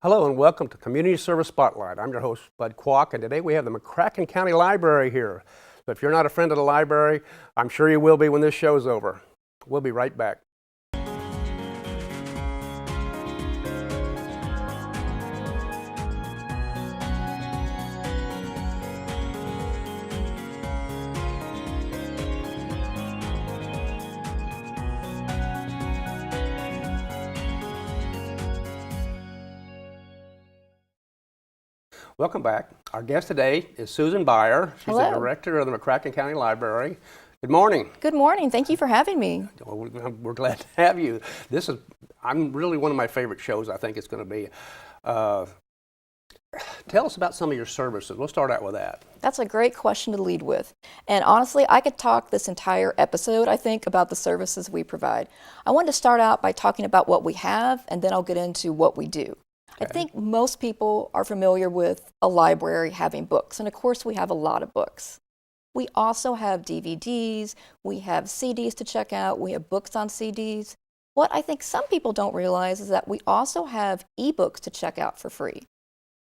Hello and welcome to Community Service Spotlight. I'm your host, Bud Qualk, and today we have the McCracken County Library here. So if you're not a friend of the library, I'm sure you will be when this show's over. We'll be right back. Welcome back. Our guest today is Susan Baier. She's Hello. the director of the McCracken County Library. Good morning. Good morning. Thank you for having me. Well, we're glad to have you. I'm really one of my favorite shows, I think it's going to be. Tell us about some of your services. We'll start out with that. That's a great question to lead with. And honestly, I could talk this entire episode, I think, about the services we provide. I wanted to start out by talking about what we have, and then I'll get into what we do. I think most people are familiar with a library having books, and of course we have a lot of books. We also have DVDs, we have CDs to check out, we have books on CDs. What I think some people don't realize is that we also have ebooks to check out for free.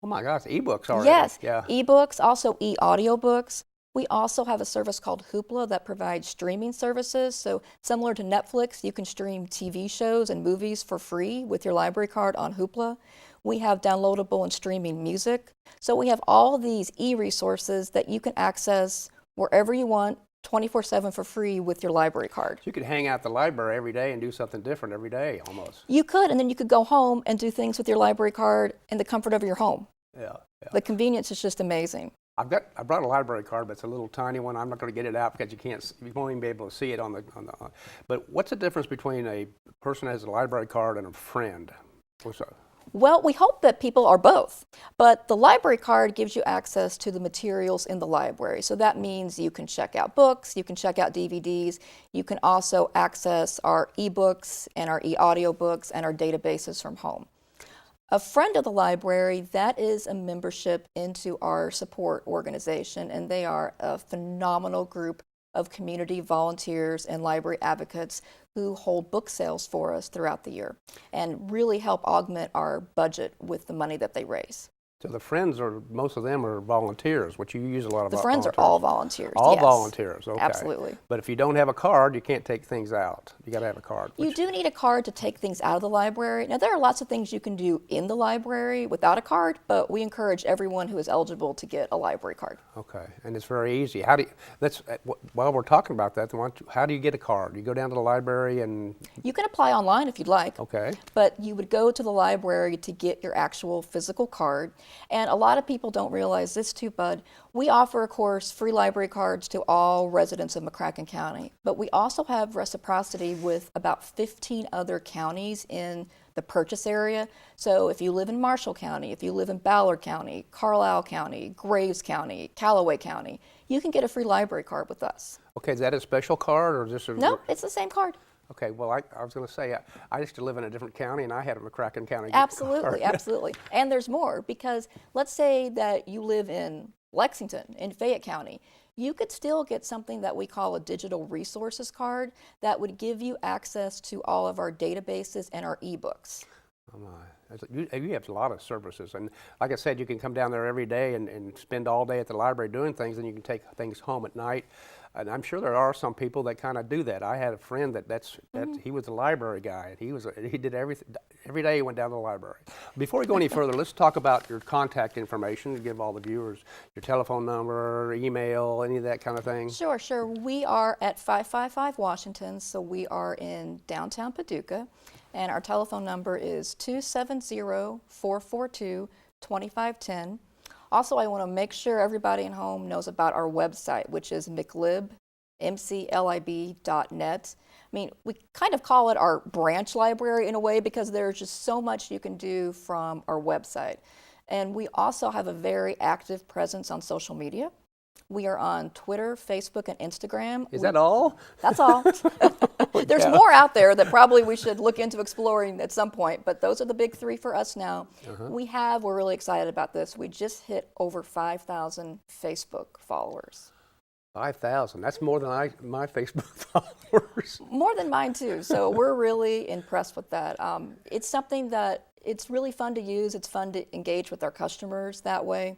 Oh my gosh, ebooks already. Yes, yeah. ebooks, also e-audiobooks. We also have a service called Hoopla that provides streaming services. So similar to Netflix, you can stream TV shows and movies for free with your library card on Hoopla. We have downloadable and streaming music. So we have all these e-resources that you can access wherever you want, 24/7 for free with your library card. So you could hang out at the library every day and do something different every day almost. You could, and then you could go home and do things with your library card in the comfort of your home. Yeah. The convenience is just amazing. I brought a library card, but it's a little tiny one. I'm not going to get it out because you won't even be able to see it on the. But what's the difference between a person who has a library card and a friend? What's that? Well, we hope that people are both, but the library card gives you access to the materials in the library. So that means you can check out books, you can check out DVDs, you can also access our ebooks and our e-audiobooks and our databases from home. A friend of the library, that is a membership into our support organization, and they are a phenomenal group of community volunteers and library advocates who hold book sales for us throughout the year and really help augment our budget with the money that they raise. So the friends most of them are volunteers, which you use a lot of. The friends are all volunteers. All yes. volunteers, okay. Absolutely. But if you don't have a card, you can't take things out. You got to have a card. You do need a card to take things out of the library. Now, there are lots of things you can do in the library without a card, but we encourage everyone who is eligible to get a library card. Okay, and it's very easy. While we're talking about that, how do you get a card? You go down to the library and. You can apply online if you'd like. Okay. But you would go to the library to get your actual physical card. And a lot of people don't realize this too, Bud. We offer, of course, free library cards to all residents of McCracken County, but we also have reciprocity with about 15 other counties in the purchase area. So if you live in Marshall County, if you live in Ballard County, Carlisle County, Graves County, Callaway County, you can get a free library card with us. Okay, is that a special card or just a... No, it's the same card. Okay, well, I was going to say, I used to live in a different county, and I had a McCracken County Absolutely, card. absolutely. And there's more, because let's say that you live in Lexington, in Fayette County. You could still get something that we call a digital resources card that would give you access to all of our databases and our ebooks. Oh my. You have a lot of services, and like I said, you can come down there every day and spend all day at the library doing things, and you can take things home at night. And I'm sure there are some people that kind of do that. I had a friend he was a library guy. He did everything. Every day he went down to the library. Before we go any further, let's talk about your contact information to give all the viewers your telephone number, email, any of that kind of thing. Sure. We are at 555 Washington, so we are in downtown Paducah, and our telephone number is 270-442-2510. Also, I want to make sure everybody at home knows about our website, which is mclib.net. I mean, we kind of call it our branch library in a way because there's just so much you can do from our website. And we also have a very active presence on social media. We are on Twitter, Facebook, and Instagram. Is that all? That's all. There's more out there that probably we should look into exploring at some point, but those are the big three for us now. We're really excited about this. We just hit over 5,000 Facebook followers. 5,000. That's more than my Facebook followers. More than mine too. So we're really impressed with that. It's something that It's really fun to use. It's fun to engage with our customers that way.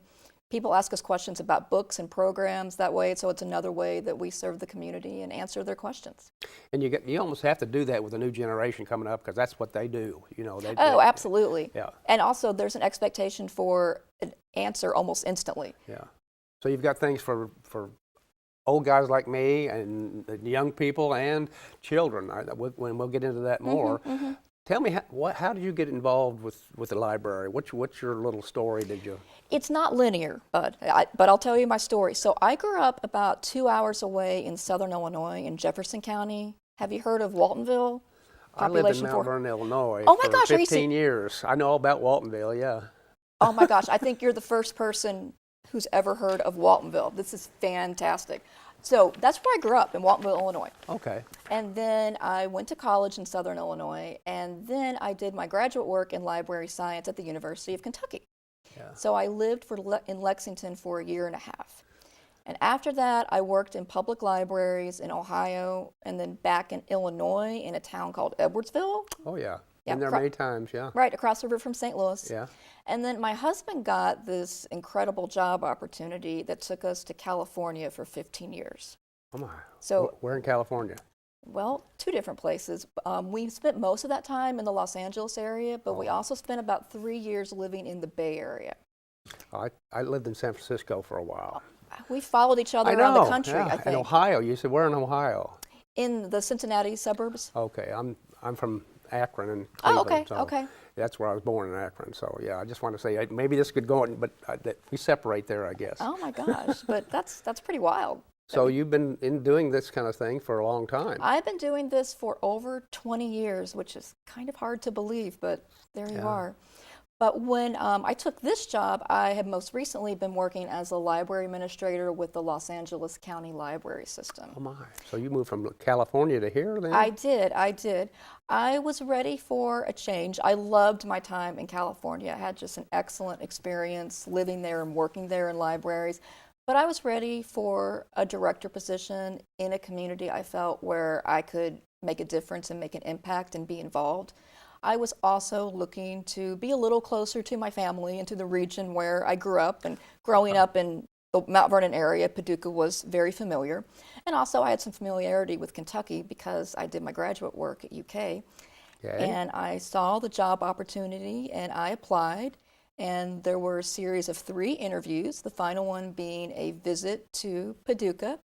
People ask us questions about books and programs that way, so it's another way that we serve the community and answer their questions. And you almost have to do that with the new generation coming up because that's what they do. Oh, absolutely. Yeah. And also there's an expectation for an answer almost instantly. Yeah. So you've got things for old guys like me and the young people and children. When we'll get into that more. Tell me, how did you get involved with the library? What's your little story? It's not linear, but I'll tell you my story. So I grew up about 2 hours away in southern Illinois in Jefferson County. Have you heard of Waltonville? I lived in Mount Vernon, Illinois Oh my for gosh, 15 years. I know all about Waltonville, yeah. Oh my gosh, I think you're the first person who's ever heard of Waltonville. This is fantastic. So that's where I grew up, in Waltonville, Illinois. Okay. And then I went to college in Southern Illinois, and then I did my graduate work in library science at the University of Kentucky. Yeah. So I lived in Lexington for a year and a half. And after that, I worked in public libraries in Ohio, and then back in Illinois in a town called Edwardsville. Oh, yeah. Yeah, Been there many times, yeah. Right, across the river from St. Louis. Yeah. And then my husband got this incredible job opportunity that took us to California for 15 years. Oh, my. So, where in California? Well, 2 different places. We spent most of that time in the Los Angeles area, but we also spent about 3 years living in the Bay Area. I lived in San Francisco for a while. We followed each other around the country, yeah. I think. In Ohio, you said, where in Ohio? In the Cincinnati suburbs. Okay, I'm from Akron and Cleveland. Oh, okay, so okay. That's where I was born, in Akron. So yeah, I just want to say maybe this could go on, but we separate there, I guess. Oh my gosh, but that's pretty wild. So you've been doing this kind of thing for a long time. I've been doing this for over 20 years, which is kind of hard to believe, but there you are. But when I took this job, I have most recently been working as a library administrator with the Los Angeles County Library System. Oh my! So you moved from California to here then? I did. I was ready for a change. I loved my time in California. I had just an excellent experience living there and working there in libraries. But I was ready for a director position in a community I felt where I could make a difference and make an impact and be involved. I was also looking to be a little closer to my family and to the region where I grew up, and growing up in the Mount Vernon area, Paducah was very familiar. And also I had some familiarity with Kentucky because I did my graduate work at UK. Okay. And I saw the job opportunity and I applied, and there were a series of 3 interviews, the final one being a visit to Paducah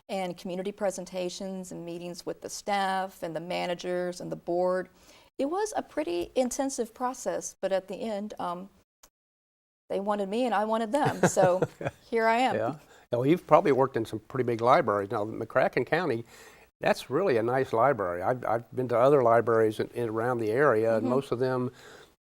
and community presentations and meetings with the staff and the managers and the board. It was a pretty intensive process, but at the end, they wanted me and I wanted them. So here I am. Yeah. Well, you've probably worked in some pretty big libraries. Now, McCracken County, that's really a nice library. I've been to other libraries around the area, and most of them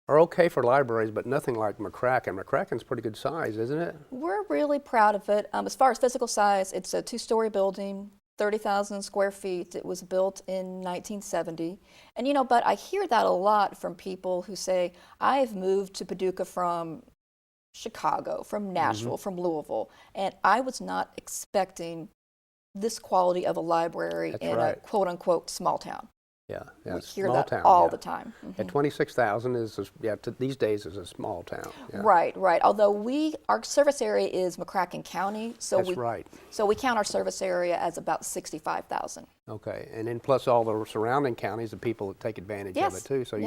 are okay for libraries, but nothing like McCracken. McCracken's pretty good size, isn't it? We're really proud of it. As far as physical size, it's a 2-story building. 30,000 square feet. It was built in 1970. And but I hear that a lot from people who say, I've moved to Paducah from Chicago, from Nashville, from Louisville, and I was not expecting this quality of a library in a quote-unquote small town. Yeah, we hear that all the time. And 26,000 is, these days is a small town. Yeah. Right. Although our service area is McCracken County, so So we count our service area as about 65,000. Okay, and then plus all the surrounding counties, the people that take advantage of it too. So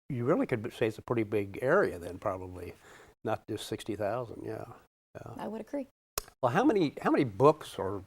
you really could say it's a pretty big area then, probably, not just 60,000. Yeah. I would agree. Well, how many books or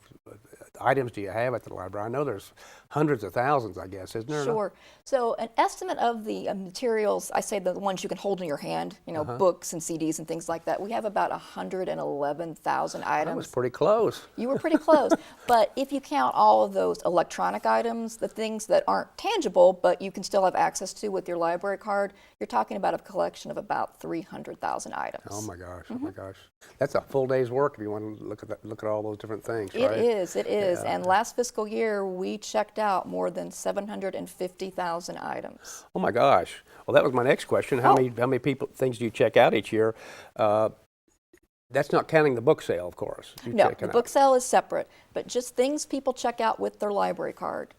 items do you have at the library? I know there's hundreds of thousands, I guess, isn't there? Sure. So an estimate of the materials, I say the ones you can hold in your hand, books and CDs and things like that, we have about 111,000 items. That was pretty close. You were pretty close. But if you count all of those electronic items, the things that aren't tangible, but you can still have access to with your library card, you're talking about a collection of about 300,000 items. Oh my gosh, oh my gosh. That's a full day's work if you want to look at all those different things, right? It is. Yeah. And last fiscal year, we checked out more than 750,000 items. Oh my gosh. Well, that was my next question. How many things do you check out each year? That's not counting the book sale, of course. No, the book sale is separate, but just things people check out with their library card.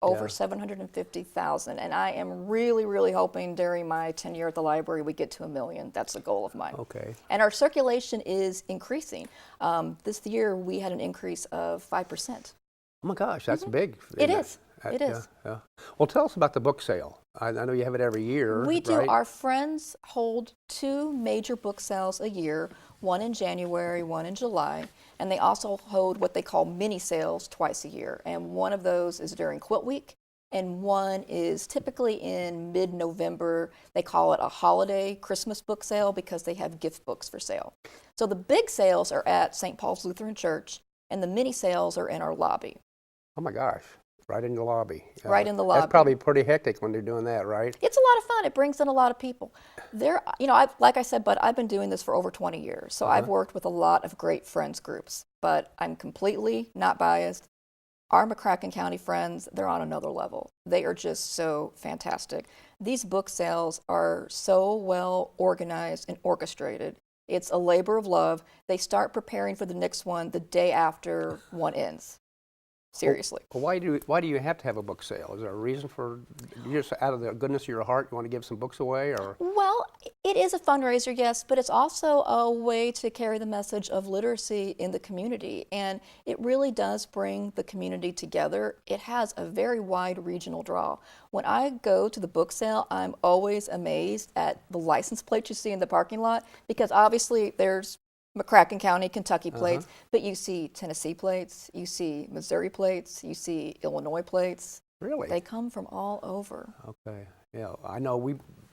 over 750,000. And I am really, really hoping during my tenure at the library we get to 1 million. That's a goal of mine. Okay. And our circulation is increasing. This year we had an increase of 5%. Oh my gosh, that's big. It isn't is. It is. Yeah. Well, tell us about the book sale. I know you have it every year. We do. Right? Our friends hold 2 major book sales a year, one in January, one in July, and they also hold what they call mini sales twice a year. And one of those is during Quilt Week, and one is typically in mid-November. They call it a holiday Christmas book sale because they have gift books for sale. So the big sales are at St. Paul's Lutheran Church, and the mini sales are in our lobby. Oh my gosh, right in the lobby. Right in the lobby. That's probably pretty hectic when they're doing that, right? It's a lot of fun. It brings in a lot of people. Like I said, but I've been doing this for over 20 years, so I've worked with a lot of great friends groups, but I'm completely not biased. Our McCracken County friends, they're on another level. They are just so fantastic. These book sales are so well organized and orchestrated. It's a labor of love. They start preparing for the next one the day after one ends. Seriously. Well, why do you have to have a book sale? Is there a reason for, you just out of the goodness of your heart, you want to give some books away, or? Well, it is a fundraiser, yes, but it's also a way to carry the message of literacy in the community, and it really does bring the community together. It has a very wide regional draw. When I go to the book sale, I'm always amazed at the license plates you see in the parking lot, because obviously there's McCracken County, Kentucky plates, but you see Tennessee plates, you see Missouri plates, you see Illinois plates. Really? They come from all over. Okay. Yeah, I know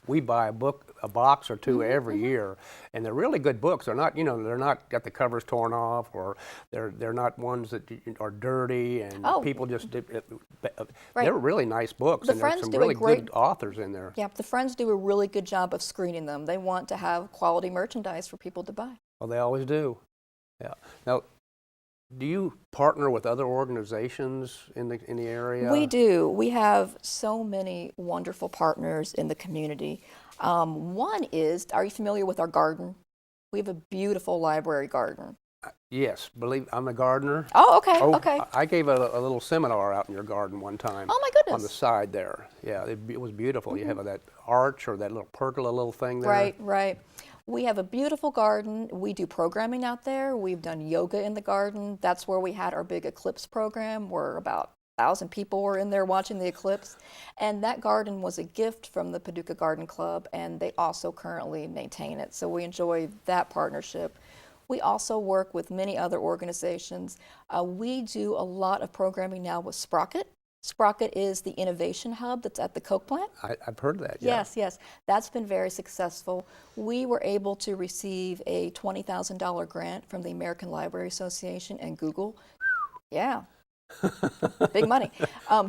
we buy a box or two every year, and they're really good books. They're not, they're not got the covers torn off, or they're not ones that are dirty and people just they're really nice books, and there's some really good authors in there. Yeah, the friends do a really good job of screening them. They want to have quality merchandise for people to buy. Well, they always do. Yeah. Now, do you partner with other organizations in the area? We do. We have so many wonderful partners in the community. One is, are you familiar with our garden? We have a beautiful library garden. Yes, I'm a gardener. Oh, okay, okay. I gave a little seminar out in your garden one time. Oh, my goodness. On the side there. Yeah, it was beautiful. You have that arch or that little pergola little thing there. Right, right. We have a beautiful garden. We do programming out there. We've done yoga in the garden. That's where we had our big eclipse program, where about 1,000 people were in there watching the eclipse. And that garden was a gift from the Paducah Garden Club, and they also currently maintain it. So we enjoy that partnership. We also work with many other organizations. We do a lot of programming now with Sprocket. Sprocket is the innovation hub that's at the Coke plant. I've heard of that, yeah. Yes, yes. That's been very successful. We were able to receive a $20,000 grant from the American Library Association and Google. Yeah, big money.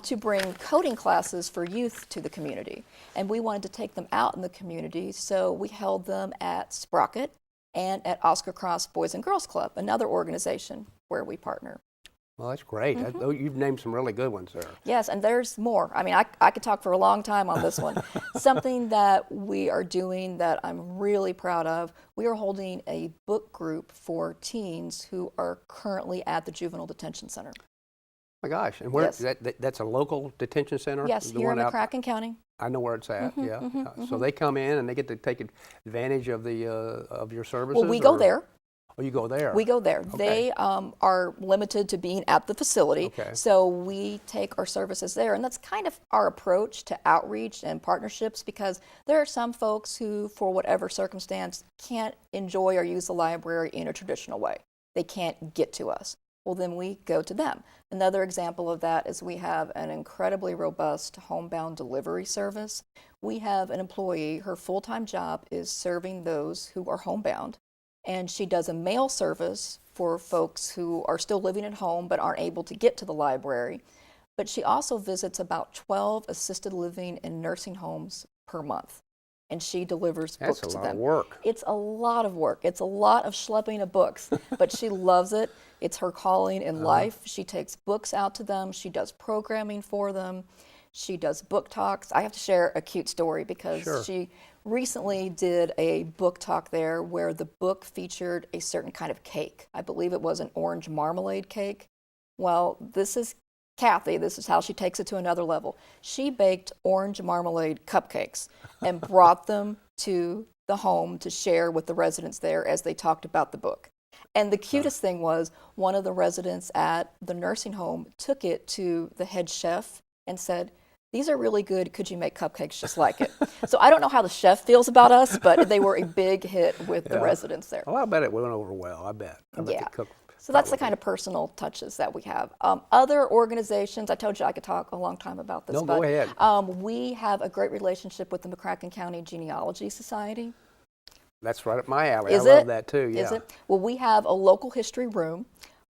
To bring coding classes for youth to the community. And we wanted to take them out in the community, so we held them at Sprocket and at Oscar Cross Boys and Girls Club, another organization where we partner. Well, that's great. You've named some really good ones there. Yes, and there's more. I mean, I could talk for a long time on this one. Something that we are doing that I'm really proud of, we are holding a book group for teens who are currently at the Juvenile Detention Center. Oh my gosh, and where Yes. that's a local detention center? Yes, here in McCracken County. I know where it's at, So they come in and they get to take advantage of your services? Well, we go there. Oh, you go there? We go there. Okay. They are limited to being at the facility, Okay. so we take our services there. And that's kind of our approach to outreach and partnerships, because there are some folks who, for whatever circumstance, can't enjoy or use the library in a traditional way. They can't get to us. Well, then we go to them. Another example of that is we have an incredibly robust homebound delivery service. We have an employee, her full-time job is serving those who are homebound. And she does a mail service for folks who are still living at home but aren't able to get to the library. But she also visits about 12 assisted living and nursing homes per month. And she delivers books to them. That's a lot of work. It's a lot of work. It's a lot of schlepping of books, but she loves it. It's her calling in life. She takes books out to them. She does programming for them. She does book talks. I have to share a cute story because she recently did a book talk there where the book featured a certain kind of cake. I believe it was an orange marmalade cake. Well, this is Kathy, this is how she takes it to another level. She baked orange marmalade cupcakes and brought them to the home to share with the residents there as they talked about the book. And the cutest thing was one of the residents at the nursing home took it to the head chef and said, "These are really good. Could you make cupcakes just like it?" So I don't know how the chef feels about us, but they were a big hit with the residents there. Well, I bet it went over well. I bet. I bet Yeah. the cook So that's the probably- kind of personal touches that we have. Other organizations, I told you I could talk a long time about this. No, but, go ahead. We have a great relationship with the McCracken County Genealogy Society. That's right up my alley. Is I love it? that too. Yeah. Is it? Well, we have a local history room.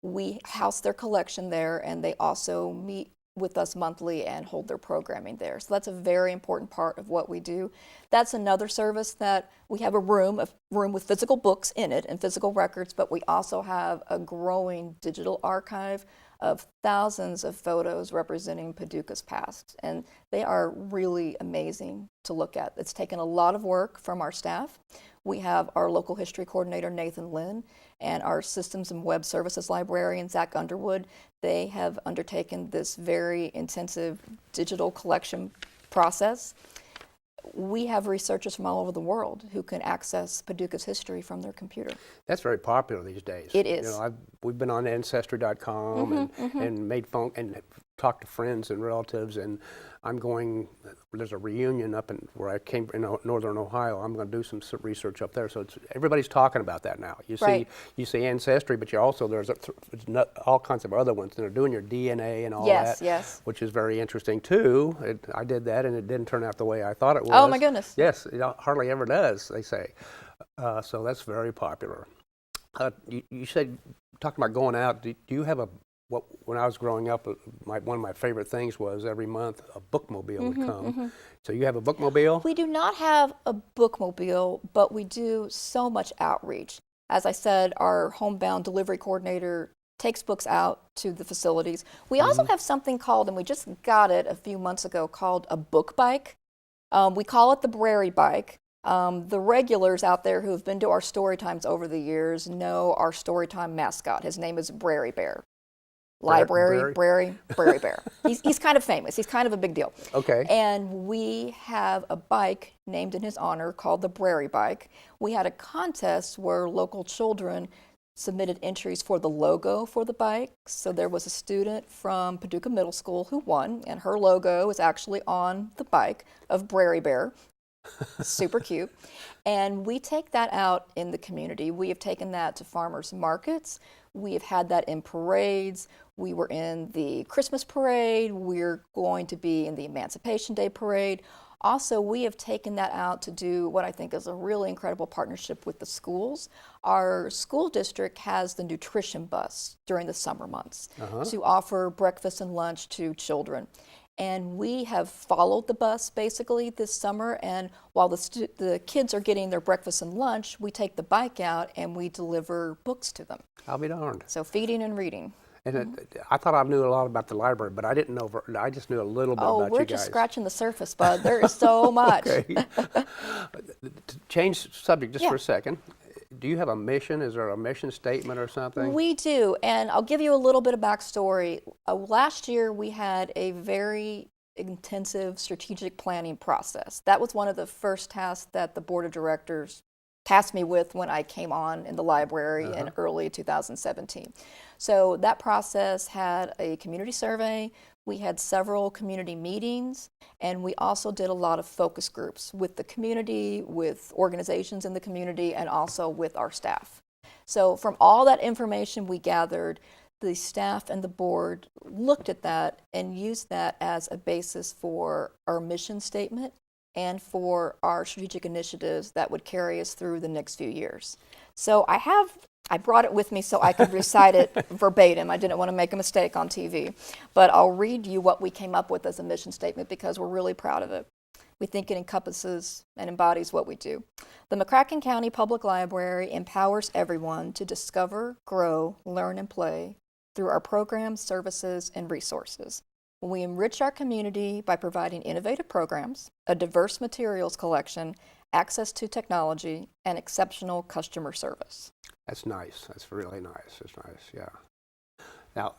We house their collection there, and they also meet with us monthly and hold their programming there. So that's a very important part of what we do. That's another service that we have a room with physical books in it and physical records, but we also have a growing digital archive of thousands of photos representing Paducah's past. And they are really amazing to look at. It's taken a lot of work from our staff. We have our local history coordinator, Nathan Lynn, and our systems and web services librarian, Zach Underwood. They have undertaken this very intensive digital collection process. We have researchers from all over the world who can access Paducah's history from their computer. That's very popular these days. It is. You know, we've been on Ancestry.com and made phone and talked to friends and relatives, and I'm going. There's a reunion up in where I came in northern Ohio. I'm going to do some research up there. So everybody's talking about that now. Right. You see Ancestry, but you also there's all kinds of other ones, and they're doing your DNA and all Yes, that. yes. Which is very interesting too. I did that, and it didn't turn out the way I thought it was. Oh my goodness. Yes, it hardly ever does, they say. So that's very popular. You said, talking about going out, do you have when I was growing up, one of my favorite things was every month a bookmobile would come. So you have a bookmobile? We do not have a bookmobile, but we do so much outreach. As I said, our Homebound delivery coordinator takes books out to the facilities. We also have something called, and we just got it a few months ago, called a book bike. We call it the Prairie Bike. The regulars out there who have been to our story times over the years know our Storytime mascot. His name is Prairie Bear. Library, Prairie Bear. He's kind of famous. He's kind of a big deal. Okay. And we have a bike named in his honor called the Prairie Bike. We had a contest where local children submitted entries for the logo for the bike. So there was a student from Paducah Middle School who won, and her logo is actually on the bike of Prairie Bear. Super cute. And we take that out in the community. We have taken that to farmers markets. We have had that in parades. We were in the Christmas parade. We're going to be in the Emancipation Day parade. Also, we have taken that out to do what I think is a really incredible partnership with the schools. Our school district has the nutrition bus during the summer months to offer breakfast and lunch to children. And we have followed the bus basically this summer, and while the kids are getting their breakfast and lunch, we take the bike out and we deliver books to them. I'll be darned. So feeding and reading. And I thought I knew a lot about the library, but I didn't know. I just knew a little bit about you guys. Oh, we're just scratching the surface, bud. There is so much. Okay. To change subject just Yeah. for a second, do you have a mission? Is there a mission statement or something? We do, and I'll give you a little bit of backstory. Last year, we had a very intensive strategic planning process. That was one of the first tasks that the board of directors tasked me with when I came on in the library in early 2017. So that process had a community survey. We had several community meetings, and we also did a lot of focus groups with the community, with organizations in the community, and also with our staff. So from all that information we gathered, the staff and the board looked at that and used that as a basis for our mission statement and for our strategic initiatives that would carry us through the next few years. So I brought it with me so I could recite it verbatim. I didn't want to make a mistake on TV. But I'll read you what we came up with as a mission statement because we're really proud of it. We think it encompasses and embodies what we do. The McCracken County Public Library empowers everyone to discover, grow, learn, and play through our programs, services, and resources. We enrich our community by providing innovative programs, a diverse materials collection, access to technology, and exceptional customer service. That's nice. That's really nice. That's nice, yeah. Now,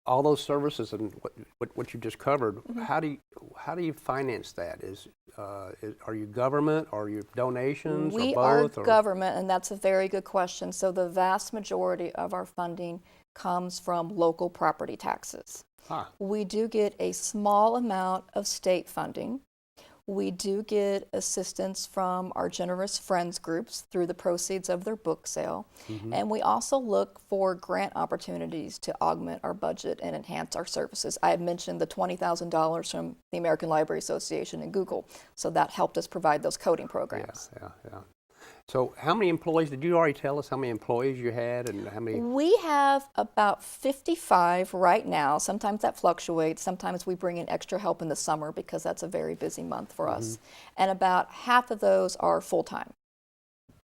all those services and what you just covered, how do you finance that? Are you government? Are you donations? We or are both? government, and that's a very good question. So the vast majority of our funding comes from local property taxes. Huh. We do get a small amount of state funding. We do get assistance from our generous friends groups through the proceeds of their book sale. And we also look for grant opportunities to augment our budget and enhance our services. I had mentioned the $20,000 from the American Library Association and Google, so that helped us provide those coding programs. Yeah. So how many employees, did you already tell us how many employees you had and how many? We have about 55 right now. Sometimes that fluctuates. Sometimes we bring in extra help in the summer because that's a very busy month for us. And about half of those are full-time.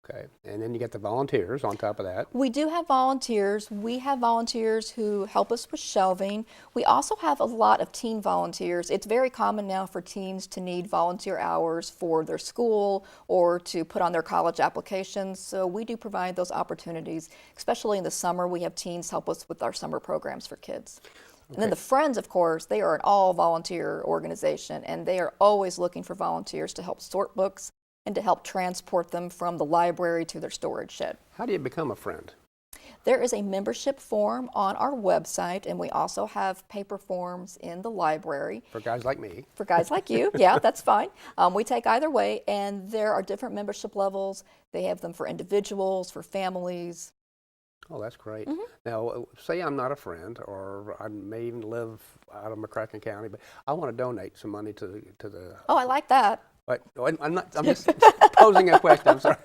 Okay, and then you get the volunteers on top of that. We do have volunteers. We have volunteers who help us with shelving. We also have a lot of teen volunteers. It's very common now for teens to need volunteer hours for their school or to put on their college applications. So we do provide those opportunities, especially in the summer. We have teens help us with our summer programs for kids. And then the Friends, of course, they are an all-volunteer organization, and they are always looking for volunteers to help sort books and to help transport them from the library to their storage shed. How do you become a friend? There is a membership form on our website, and we also have paper forms in the library. For guys like me. For guys like you, yeah, that's fine. We take either way, and there are different membership levels. They have them for individuals, for families. Oh, that's great. Now, say I'm not a friend, or I may even live out of McCracken County, but I want to donate some money to the. Oh, I like that. But I'm just posing a question. I'm sorry,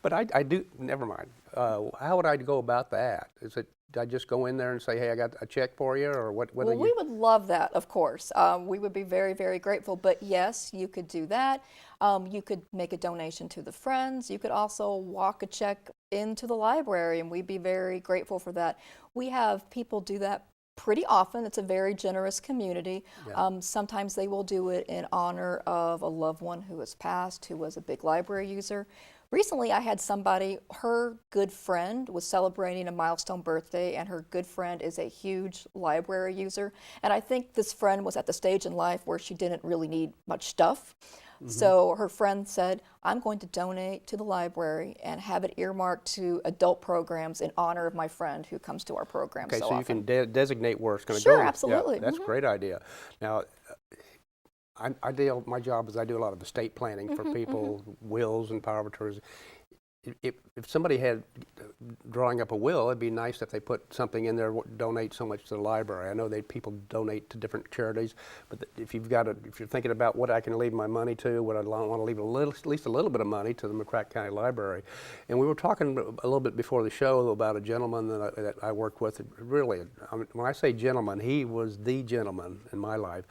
but I do. Never mind. How would I go about that? Do I just go in there and say, "Hey, I got a check for you," or what? Well, we would love that, of course. We would be very, very grateful. But yes, you could do that. You could make a donation to the Friends. You could also walk a check into the library, and we'd be very grateful for that. We have people do that pretty often. It's a very generous community. Yeah. Sometimes they will do it in honor of a loved one who has passed, who was a big library user. Recently, I had somebody, her good friend was celebrating a milestone birthday, and her good friend is a huge library user. And I think this friend was at the stage in life where she didn't really need much stuff. So her friend said, I'm going to donate to the library and have it earmarked to adult programs in honor of my friend who comes to our program Okay, so often. you can designate where it's going to go. Sure, absolutely. Yeah, that's a great idea. Now, my job is I do a lot of estate planning for people, wills and power of attorneys. If somebody had drawing up a will, it'd be nice if they put something in there, donate so much to the library. I know people donate to different charities, but if you're thinking about what I can leave my money to, what I want to leave at least a little bit of money to the McCracken County Library. And we were talking a little bit before the show about a gentleman that I worked with. Really, when I say gentleman, he was the gentleman in my life.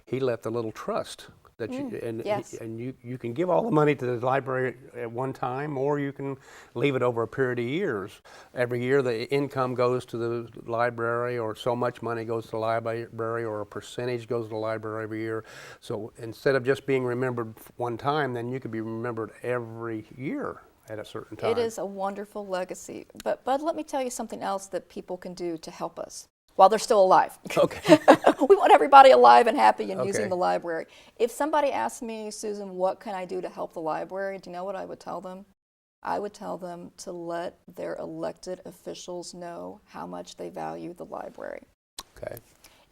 He left a little trust. That you can give all the money to the library at one time, or you can leave it over a period of years. Every year the income goes to the library, or so much money goes to the library, or a percentage goes to the library every year. So instead of just being remembered one time, then you could be remembered every year at a certain time. It is a wonderful legacy. But Bud, let me tell you something else that people can do to help us while they're still alive. Okay. We want everybody alive and happy and using the library. If somebody asked me, Susan, what can I do to help the library? Do you know what I would tell them? I would tell them to let their elected officials know how much they value the library. Okay.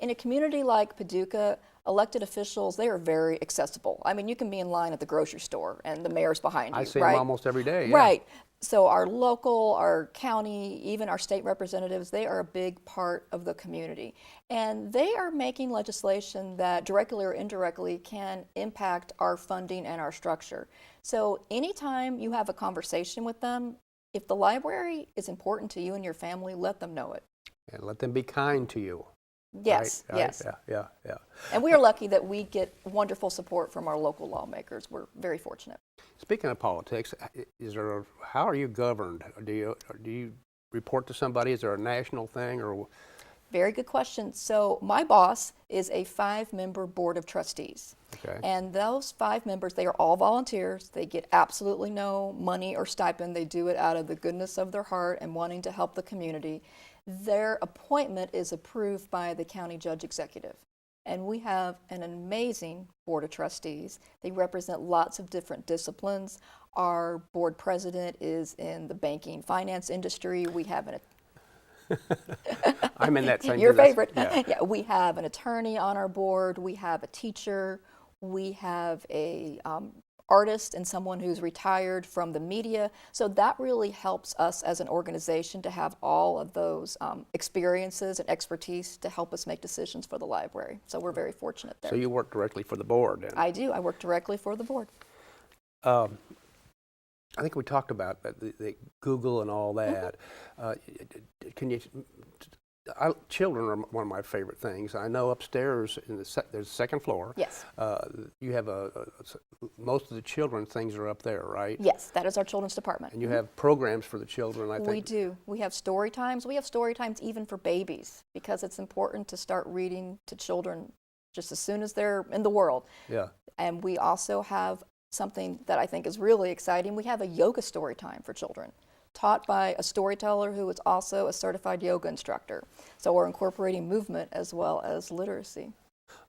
In a community like Paducah, elected officials, they are very accessible. I mean, you can be in line at the grocery store and the mayor's behind you, I see right? them almost every day. Yeah. Right. So our local, our county, even our state representatives, they are a big part of the community. And they are making legislation that directly or indirectly can impact our funding and our structure. So anytime you have a conversation with them, if the library is important to you and your family, let them know it. And let them be kind to you. Yes, right? yes. Yeah. And we are lucky that we get wonderful support from our local lawmakers. We're very fortunate. Speaking of politics, how are you governed? Do you report to somebody? Is there a national thing, or? Very good question. So my boss is a 5-member board of trustees. Okay. And those 5 members, they are all volunteers. They get absolutely no money or stipend. They do it out of the goodness of their heart and wanting to help the community. Their appointment is approved by the county judge executive. And we have an amazing board of trustees. They represent lots of different disciplines. Our board president is in the banking finance industry. We have an I'm in that same your business. favorite. Yeah. Yeah, we have an attorney on our board. We have a teacher. We have a artist and someone who's retired from the media. So that really helps us as an organization to have all of those experiences and expertise to help us make decisions for the library. So we're very fortunate there. So you work directly for the board then? I do. I work directly for the board. I think we talked about the Google and all that. Can you? Children are one of my favorite things. I know upstairs in there's a second floor. Yes. You have most of the children's things are up there, right? Yes, that is our children's department. And you have programs for the children, I think. We do. We have story times. We have story times even for babies because it's important to start reading to children just as soon as they're in the world. Yeah. And we also have something that I think is really exciting. We have a yoga story time for children, taught by a storyteller who is also a certified yoga instructor. So we're incorporating movement as well as literacy.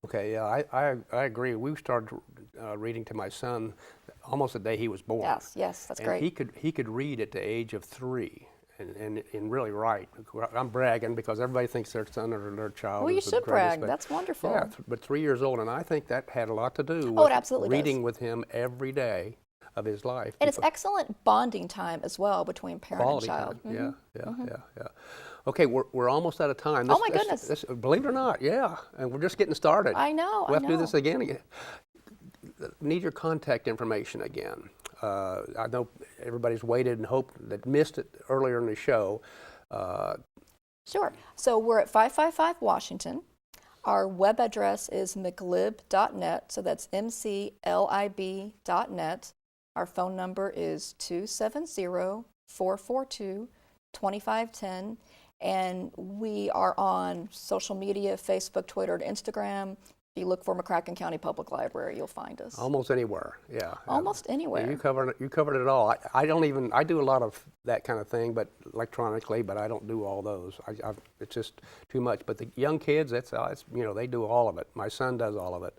Okay, yeah, I agree. We started reading to my son almost the day he was born. Yes, that's and great. He could read at the age of 3 and really write. I'm bragging because everybody thinks their son or their child Well, you is the should greatest, brag. but That's wonderful. yeah, but 3 years old, and I think that had a lot to do Oh, with it absolutely does. reading with him every day of his life. And it's excellent bonding time as well between parent Quality and child. time. Yeah. Okay, we're almost out of time. Oh, my goodness. Believe it or not, yeah, and we're just getting started. I know. We'll have to do this again. Need your contact information again. I know everybody's waited and hoped that missed it earlier in the show. Sure. So we're at 555 Washington. Our web address is mclib.net, so that's mclib.net. Our phone number is 270-442-2510. And we are on social media, Facebook, Twitter, and Instagram. If you look for McCracken County Public Library, you'll find us. Almost anywhere, yeah. Almost anywhere. Yeah, you covered it all. I do a lot of that kind of thing, but electronically, but I don't do all those. It's just too much. But the young kids, it's they do all of it. My son does all of it.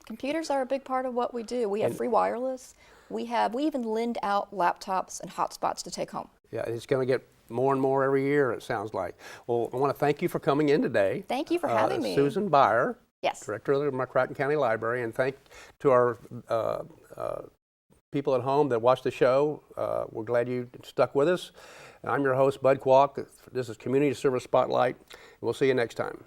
Computers are a big part of what we do. We have free wireless. We even lend out laptops and hotspots to take home. Yeah, it's going to get more and more every year, it sounds like. Well, I want to thank you for coming in today. Thank you for having me. Susan Baier, Yes. Director of the McCracken County Library, and thank to our people at home that watched the show. We're glad you stuck with us. And I'm your host, Bud Qualk. This is Community Service Spotlight. We'll see you next time.